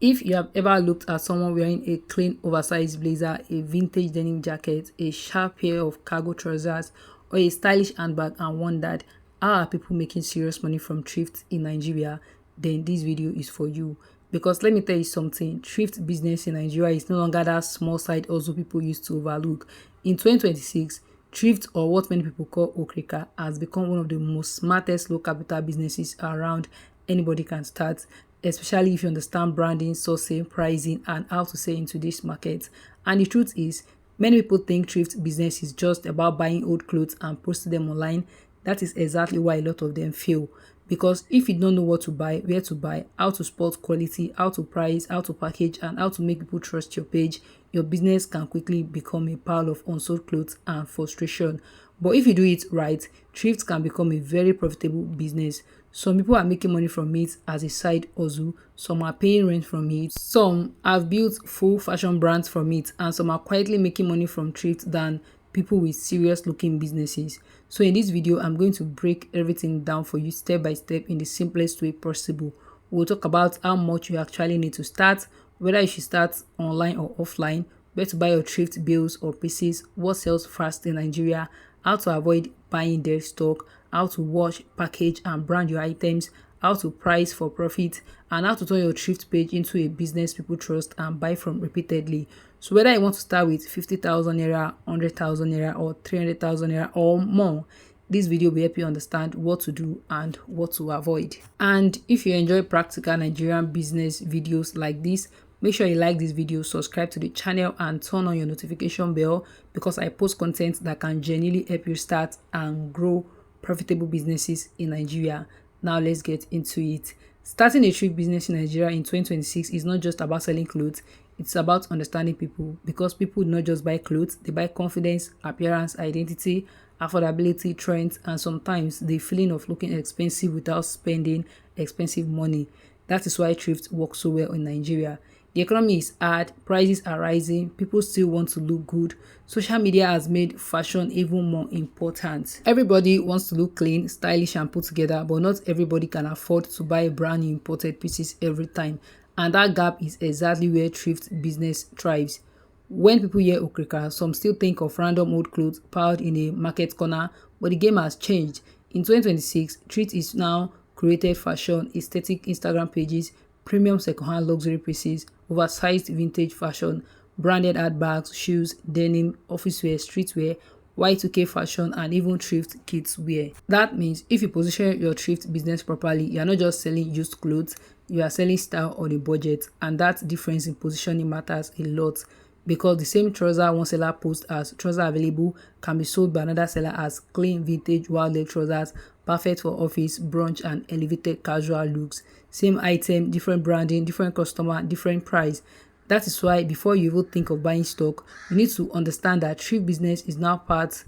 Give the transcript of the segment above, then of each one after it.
If you have ever looked at someone wearing a clean oversized blazer, a vintage denim jacket, a sharp pair of cargo trousers, or a stylish handbag and wondered how are people making serious money from thrift in Nigeria, then this video is for you. Because let me tell you something, thrift business in Nigeria is no longer that small side hustle people used to overlook. In 2026, thrift, or what many people call Okrika, has become one of the most smartest low capital businesses around. Anybody can start, especially if you understand branding, sourcing, pricing, and how to sell into this market. And the truth is, many people think thrift business is just about buying old clothes and posting them online. That is exactly why a lot of them fail. Because if you don't know what to buy, where to buy, how to spot quality, how to price, how to package, and how to make people trust your page, your business can quickly become a pile of unsold clothes and frustration. But if you do it right, thrift can become a very profitable business. Some people are making money from it as a side hustle, some are paying rent from it, some have built full fashion brands from it, and some are quietly making money from thrift than people with serious looking businesses. So in this video, I'm going to break everything down for you step by step in the simplest way possible. We'll talk about how much you actually need to start, whether you should start online or offline, where to buy your thrift bills or pieces, what sells fast in Nigeria, how to avoid buying dead stock, how to wash, package, and brand your items, how to price for profit, and how to turn your thrift page into a business people trust and buy from repeatedly. So whether you want to start with 50,000 naira, 100,000 naira, or 300,000 naira or more, this video will help you understand what to do and what to avoid. And if you enjoy practical Nigerian business videos like this, make sure you like this video, subscribe to the channel, and turn on your notification bell, because I post content that can genuinely help you start and grow profitable businesses in Nigeria. Now let's get into it. Starting a thrift business in Nigeria in 2026 is not just about selling clothes, it's about understanding people, because people do not just buy clothes, they buy confidence, appearance, identity, affordability, trends, and sometimes the feeling of looking expensive without spending expensive money. That is why thrift works so well in Nigeria. The economy is hard, prices are rising, people still want to look good. Social media has made fashion even more important. Everybody wants to look clean, stylish, and put together, but not everybody can afford to buy brand new imported pieces every time. And that gap is exactly where thrift business thrives. When people hear Okrika, some still think of random old clothes piled in a market corner, but the game has changed. In 2026, thrift is now curated fashion, aesthetic Instagram pages, premium secondhand luxury pieces, oversized vintage fashion, branded handbags, shoes, denim, office wear, streetwear, Y2K fashion, and even thrift kids wear. That means if you position your thrift business properly, you are not just selling used clothes, you are selling style on a budget, and that difference in positioning matters a lot, because the same trouser one seller posts as trouser available can be sold by another seller as clean vintage wildlife trousers, perfect for office, brunch, and elevated casual looks. Same item, different branding, different customer, different price. That is why before you even think of buying stock, you need to understand that thrift business is now part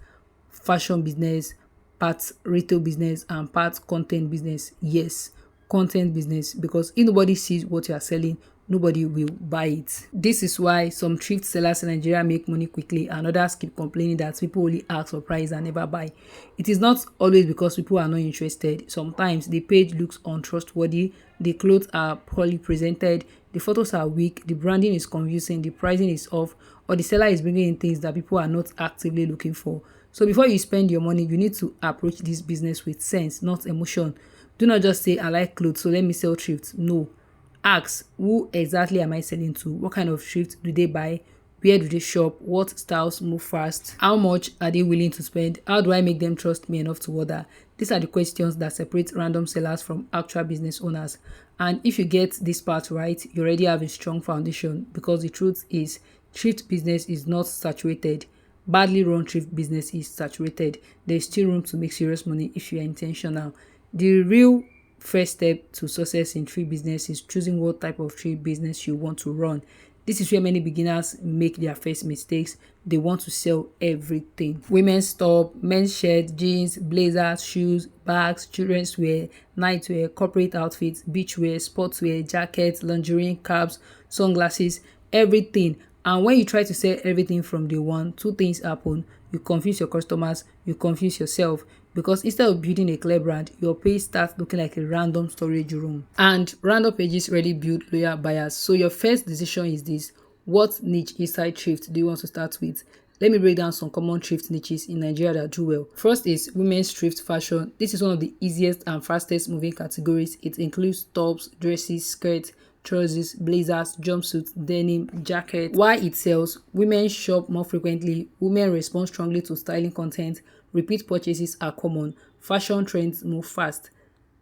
fashion business, part retail business, and part content business. Yes, content business, because if nobody sees what you are selling, nobody will buy it. This is why some thrift sellers in Nigeria make money quickly and others keep complaining that people only ask for price and never buy. It is not always because people are not interested. Sometimes the page looks untrustworthy, the clothes are poorly presented, the photos are weak, the branding is confusing, the pricing is off, or the seller is bringing in things that people are not actively looking for. So before you spend your money, you need to approach this business with sense, not emotion. Do not just say, I like clothes, so let me sell thrift. No. Ask, who exactly am I selling to? What kind of thrift do they buy? Where do they shop? What styles move fast? How much are they willing to spend? How do I make them trust me enough to order? These are the questions that separate random sellers from actual business owners. And if you get this part right, you already have a strong foundation, because the truth is, thrift business is not saturated. Badly run thrift business is saturated. There is still room to make serious money if you are intentional. The real first step to success in thrift business is choosing what type of thrift business you want to run. This is where many beginners make their first mistakes. They want to sell everything. Women's top, men's shirt, jeans, blazers, shoes, bags, children's wear, nightwear, corporate outfits, beachwear, sportswear, jackets, lingerie, caps, sunglasses, everything. And when you try to sell everything from day one, two things happen. You confuse your customers, you confuse yourself, because instead of building a clear brand, your page starts looking like a random storage room. And random pages really build loyal buyers. So your first decision is this: what niche inside thrift do you want to start with? Let me break down some common thrift niches in Nigeria that do well. First is women's thrift fashion. This is one of the easiest and fastest moving categories. It includes tops, dresses, skirts, trousers, blazers, jumpsuits, denim, jackets. Why it sells: women shop more frequently, women respond strongly to styling content, repeat purchases are common, fashion trends move fast.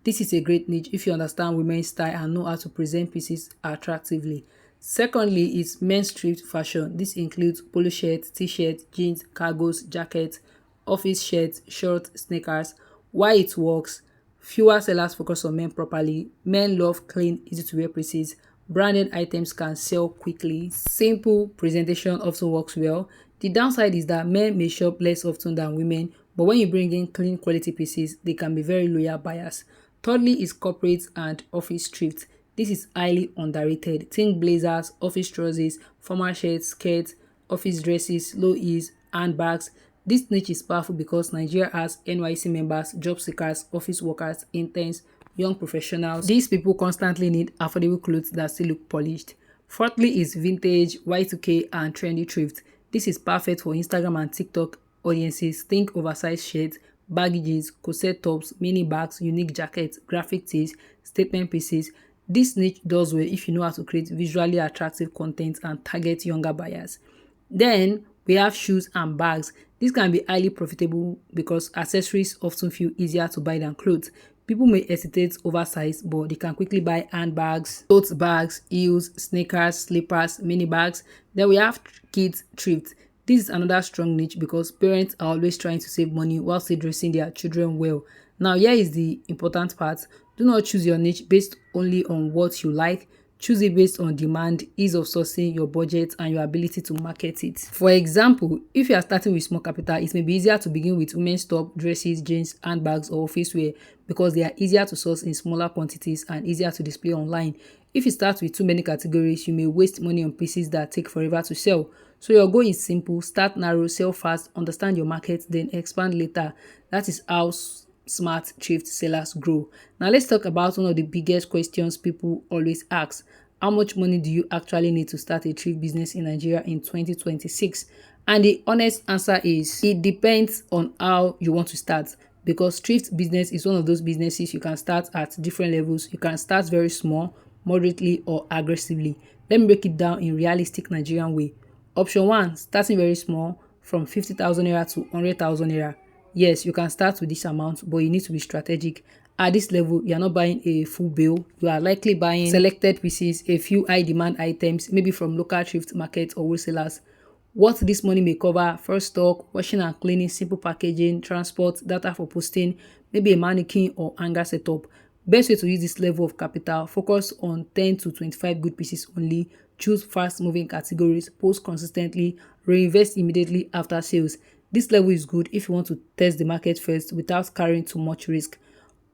This is a great niche if you understand women's style and know how to present pieces attractively. Secondly is men's thrift fashion. This includes polo shirts, t-shirts, jeans, cargos, jackets, office shirts, shorts, sneakers. Why it works: fewer sellers focus on men properly. Men love clean, easy to wear pieces. Branded items can sell quickly. Simple presentation also works well. The downside is that men may shop less often than women, but when you bring in clean quality pieces, they can be very loyal buyers. Thirdly is corporate and office thrift. This is highly underrated. Think blazers, office trousers, formal shirts, skirts, office dresses, low heels, handbags. This niche is powerful because Nigeria has NYC members, job seekers, office workers, interns, young professionals. These people constantly need affordable clothes that still look polished. Fourthly is vintage, Y2K and trendy thrift. This is perfect for Instagram and TikTok audiences. Think oversized shirts, baggy jeans, corset tops, mini bags, unique jackets, graphic tees, statement pieces. This niche does well if you know how to create visually attractive content and target younger buyers. Then we have shoes and bags. This can be highly profitable because accessories often feel easier to buy than clothes. People may hesitate over size, but they can quickly buy handbags, tote bags, heels, sneakers, slippers, mini bags. Then we have kids thrift. This is another strong niche because parents are always trying to save money while still dressing their children well. Now, here is the important part. Do not choose your niche based only on what you like. Choose it based on demand, ease of sourcing, your budget, and your ability to market it. For example, if you are starting with small capital, it may be easier to begin with women's top, dresses, jeans, handbags, or office wear because they are easier to source in smaller quantities and easier to display online. If you start with too many categories, you may waste money on pieces that take forever to sell. So your goal is simple: start narrow, sell fast, understand your market, then expand later. That is how smart thrift sellers grow. Now let's talk about one of the biggest questions people always ask. How much money do you actually need to start a thrift business in Nigeria in 2026? And the honest answer is it depends on how you want to start, because thrift business is one of those businesses you can start at different levels. You can start very small, moderately, or aggressively. Let me break it down in realistic Nigerian way. Option 1, starting very small from 50,000 naira to 100,000 naira. Yes, you can start with this amount, but you need to be strategic. At this level, you are not buying a full bill. You are likely buying selected pieces, a few high demand items, maybe from local thrift markets or wholesalers. What this money may cover: first stock, washing and cleaning, simple packaging, transport, data for posting, maybe a mannequin or hanger setup. Best way to use this level of capital: focus on 10 to 25 good pieces only, choose fast moving categories, post consistently, reinvest immediately after sales. This level is good if you want to test the market first without carrying too much risk.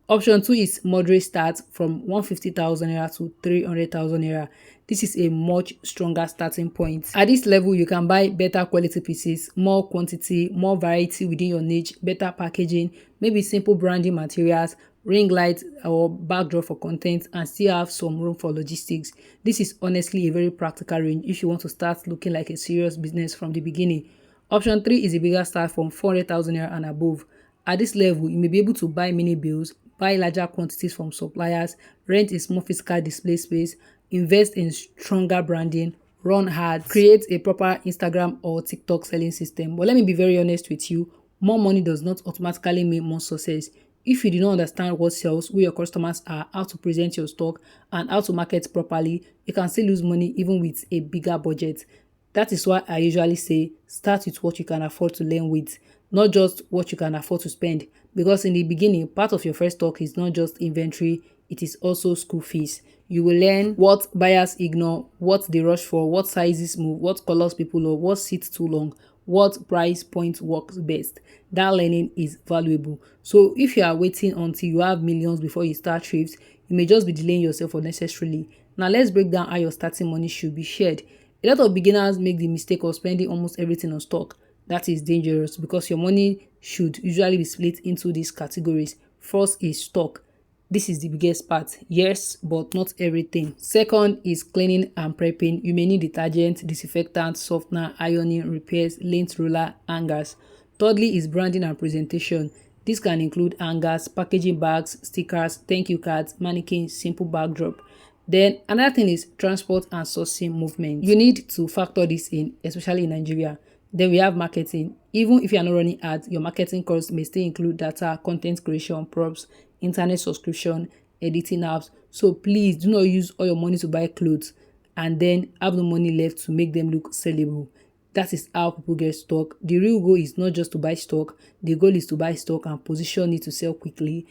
Option 2 is moderate start from 150,000 naira to 300,000 naira. This is a much stronger starting point. At this level, you can buy better quality pieces, more quantity, more variety within your niche, better packaging, maybe simple branding materials, ring lights or backdrop for content, and still have some room for logistics. This is honestly a very practical range if you want to start looking like a serious business from the beginning. Option 3 is a bigger start from 400,000 naira and above. At this level, you may be able to buy mini bills, buy larger quantities from suppliers, rent a small physical display space, invest in stronger branding, run ads, create a proper Instagram or TikTok selling system. But let me be very honest with you, more money does not automatically mean more success. If you do not understand what sells, who your customers are, how to present your stock, and how to market properly, you can still lose money even with a bigger budget. That is why I usually say start with what you can afford to learn with, not just what you can afford to spend. Because in the beginning, part of your first stock is not just inventory, it is also school fees. You will learn what buyers ignore, what they rush for, what sizes move, what colors people love, what sits too long, what price point works best. That learning is valuable. So if you are waiting until you have millions before you start thrift, you may just be delaying yourself unnecessarily. Now let's break down how your starting money should be shared. A lot of beginners make the mistake of spending almost everything on stock. That is dangerous because your money should usually be split into these categories. First is stock. This is the biggest part. Yes, but not everything. Second is cleaning and prepping. You may need detergent, disinfectant, softener, ironing, repairs, lint roller, hangers. Thirdly is branding and presentation. This can include hangers, packaging bags, stickers, thank you cards, mannequins, simple backdrop. Then another thing is transport and sourcing movement. You need to factor this in, especially in Nigeria. Then we have marketing. Even if you are not running ads, your marketing costs may still include data, content creation, props, internet subscription, editing apps. So please do not use all your money to buy clothes and then have no money left to make them look sellable. That is how people get stock. The real goal is not just to buy stock. The goal is to buy stock and position it to sell quickly.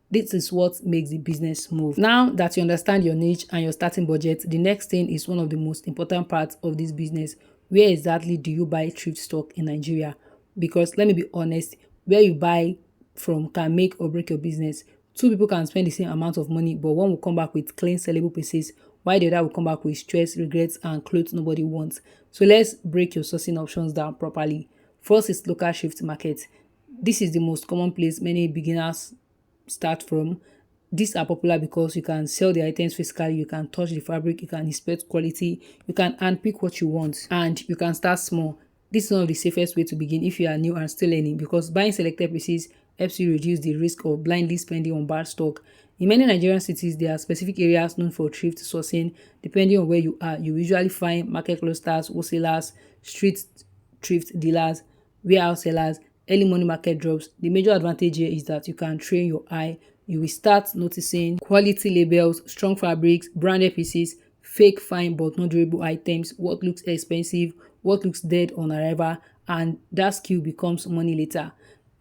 This is what makes the business move. Now that you understand your niche and your starting budget, the next thing is one of the most important parts of this business. Where exactly do you buy thrift stock in Nigeria? Because let me be honest, where you buy from can make or break your business. Two people can spend the same amount of money, but one will come back with clean, sellable pieces, while the other will come back with stress, regrets, and clothes nobody wants. So let's break your sourcing options down properly. First is local thrift market. This is the most common place many beginners start from. These are popular because you can sell the items physically, you can touch the fabric, you can inspect quality, you can handpick what you want, and you can start small. This is one of the safest way to begin if you are new and still learning, because buying selected pieces helps you reduce the risk of blindly spending on bad stock. In many Nigerian cities, there are specific areas known for thrift sourcing. Depending on where you are, you usually find market clusters, wholesalers, street thrift dealers, warehouse sellers, early money market drops. The major advantage here is that you can train your eye. You will start noticing quality labels, strong fabrics, branded pieces, fake fine but not durable items, what looks expensive, what looks dead on arrival, and that skill becomes money later.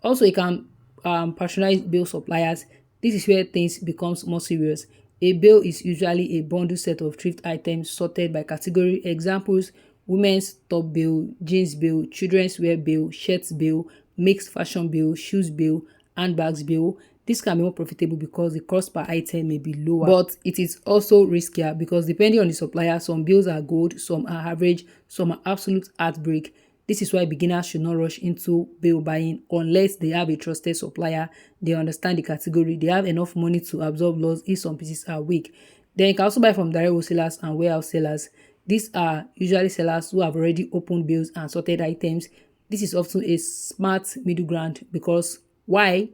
Also, you can patronize bill suppliers. This is where things becomes more serious. A bill is usually a bundle set of thrift items sorted by category. Examples: women's top bill, jeans bill, children's wear bill, shirts bill, mixed fashion bill, shoes bill, handbags bill. This can be more profitable because the cost per item may be lower, but it is also riskier because depending on the supplier, some bills are good, some are average, some are absolute heartbreak. This is why beginners should not rush into bill buying unless they have a trusted supplier, they understand the category, they have enough money to absorb loss if some pieces are weak. Then you can also buy from direct wholesalers and warehouse sellers. These are usually sellers who have already opened bills and sorted items. This is often a smart middle ground because why?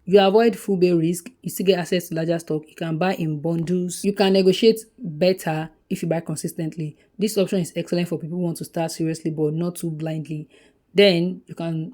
You avoid full bill risk, you still get access to larger stock, you can buy in bundles, you can negotiate better if you buy consistently. This option is excellent for people who want to start seriously but not too blindly. Then you can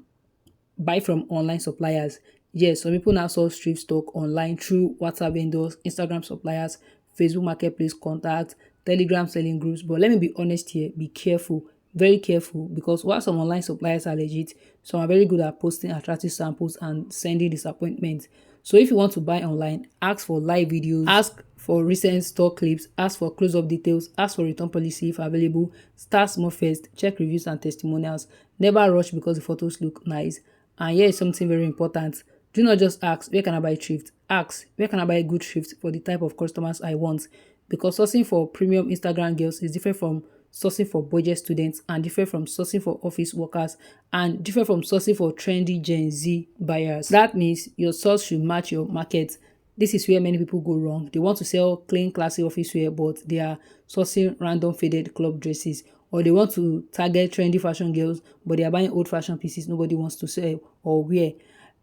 buy from online suppliers. Yes, some people now sell thrift stock online through WhatsApp vendors, Instagram suppliers, Facebook marketplace contacts, Telegram selling groups. But let me be honest here, be careful, very careful, because while some online suppliers are legit, some are very good at posting attractive samples and sending disappointments. So if you want to buy online, ask for live videos, ask for recent store clips, ask for close-up details, ask for return policy if available, start small first, check reviews and testimonials, never rush because the photos look nice. And here is something very important. Do not just ask, where can I buy thrift? Ask, where can I buy good thrift for the type of customers I want? Because sourcing for premium Instagram girls is different from sourcing for budget students, and different from sourcing for office workers, and different from sourcing for trendy Gen Z buyers. That means your source should match your market. This is where many people go wrong. They want to sell clean, classy office wear, but they are sourcing random faded club dresses. Or they want to target trendy fashion girls, but they are buying old fashion pieces nobody wants to sell or wear.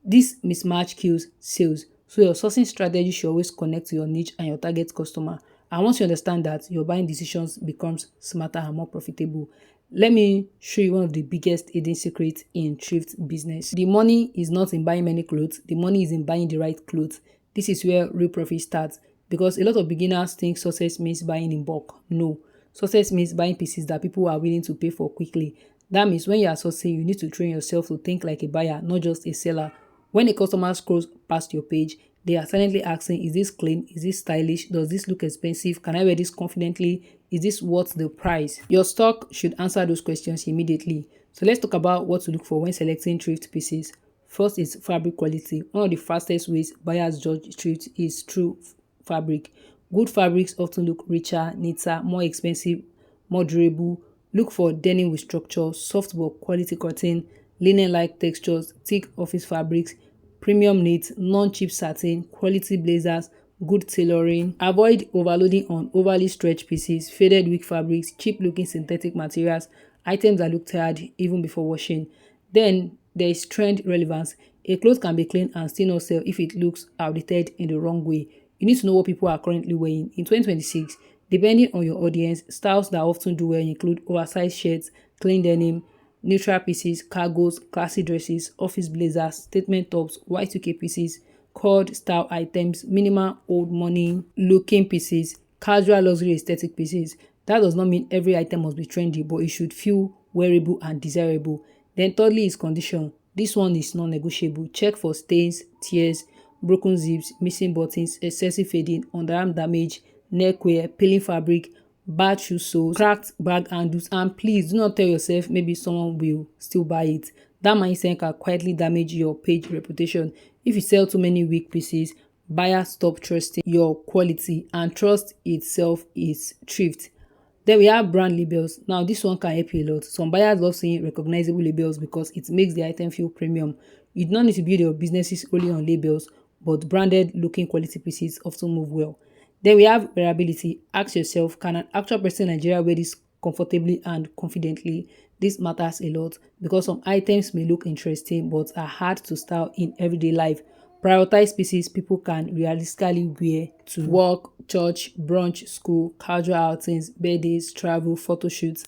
This mismatch kills sales. So your sourcing strategy should always connect to your niche and your target customer. And once you understand that, your buying decisions becomes smarter and more profitable. Let me show you one of the biggest hidden secrets in thrift business. The money is not in buying many clothes. The money is in buying the right clothes. This is where real profit starts, because a lot of beginners think success means buying in bulk. No, success means buying pieces that people are willing to pay for quickly. That means when you are sourcing, you need to train yourself to think like a buyer, not just a seller. When a customer scrolls past your page, they are silently asking, is this clean? Is this stylish? Does this look expensive? Can I wear this confidently? Is this worth the price? Your stock should answer those questions immediately. So let's talk about what to look for when selecting thrift pieces. First is fabric quality. One of the fastest ways buyers judge thrift is through fabric. Good fabrics often look richer, neater, more expensive, more durable, Look for denim with structure, soft but quality cotton, linen-like textures, thick office fabrics, premium knit, non-cheap satin, quality blazers, good tailoring. Avoid overloading on overly stretched pieces, faded weak fabrics, cheap-looking synthetic materials, items that look tired even before washing. Then there is trend relevance. A cloth can be clean and still not sell if it looks outdated in the wrong way. You need to know what people are currently wearing. In 2026, depending on your audience, styles that often do well include oversized shirts, clean denim, neutral pieces, cargos, classy dresses, office blazers, statement tops, Y2K pieces, cord style items, minimal old money looking pieces, casual luxury aesthetic pieces. That does not mean every item must be trendy, but it should feel wearable and desirable. Then thirdly is condition. This one is non-negotiable. Check for stains, tears, broken zips, missing buttons, excessive fading, underarm damage, neck wear, peeling fabric, bad shoe soles, cracked bag handles, and please do not tell yourself maybe someone will still buy it. That mindset can quietly damage your page reputation. If you sell too many weak pieces, buyers stop trusting your quality, and trust itself is thrift. Then we have brand labels. Now this one can help you a lot. Some buyers love seeing recognizable labels because it makes the item feel premium. You do not need to build your businesses only on labels, but branded looking quality pieces often move well. Then we have wearability. Ask yourself, can an actual person in Nigeria wear this comfortably and confidently? This matters a lot because some items may look interesting but are hard to style in everyday life. Prioritize pieces people can realistically wear to work, church, brunch, school, casual outings, birthdays, travel, photo shoots.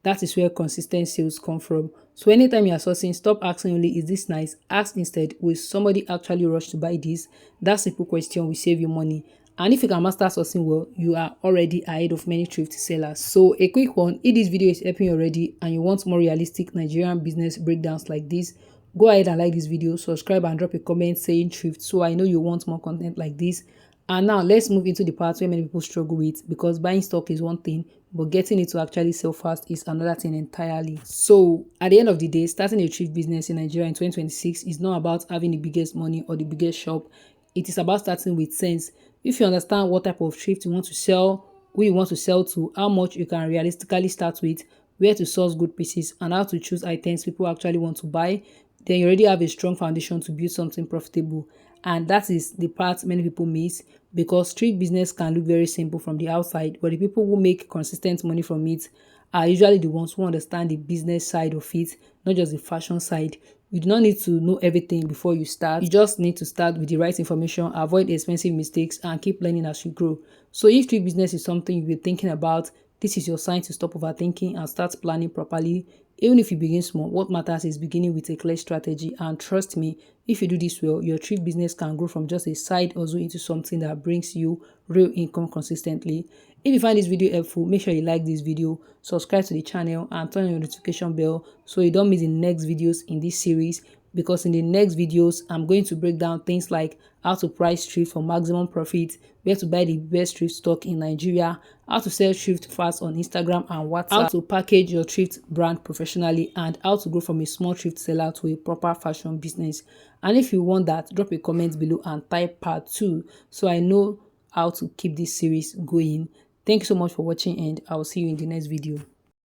That is where consistent sales come from. So anytime you are sourcing, stop asking only, is this nice? Ask instead, will somebody actually rush to buy this? That simple question will save you money. And if you can master sourcing well, you are already ahead of many thrift sellers. So a quick one, if this video is helping you already and you want more realistic Nigerian business breakdowns like this, go ahead and like this video, subscribe and drop a comment saying thrift so I know you want more content like this. And now let's move into the part where many people struggle with, because buying stock is one thing, but getting it to actually sell fast is another thing entirely. So at the end of the day, starting a thrift business in Nigeria in 2026 is not about having the biggest money or the biggest shop. It is about starting with sense. If you understand what type of thrift you want to sell, who you want to sell to, how much you can realistically start with, where to source good pieces, and how to choose items people actually want to buy, then you already have a strong foundation to build something profitable. And that is the part many people miss, because street business can look very simple from the outside, but the people who make consistent money from it are usually the ones who understand the business side of it, not just the fashion side. You do not need to know everything before you start. You just need to start with the right information, avoid expensive mistakes, and keep learning as you grow. So if street business is something you've been thinking about, this is your sign to stop overthinking and start planning properly. Even if you begin small, what matters is beginning with a clear strategy. And trust me, if you do this well, your thrift business can grow from just a side hustle into something that brings you real income consistently. If you find this video helpful, make sure you like this video, subscribe to the channel, and turn on your notification bell so you don't miss the next videos in this series. Because in the next videos, I'm going to break down things like how to price thrift for maximum profit, where to buy the best thrift stock in Nigeria, how to sell thrift fast on Instagram and WhatsApp, how to package your thrift brand professionally, and how to grow from a small thrift seller to a proper fashion business. And if you want that, drop a comment below and type part 2 so I know how to keep this series going. Thank you so much for watching, and I will see you in the next video.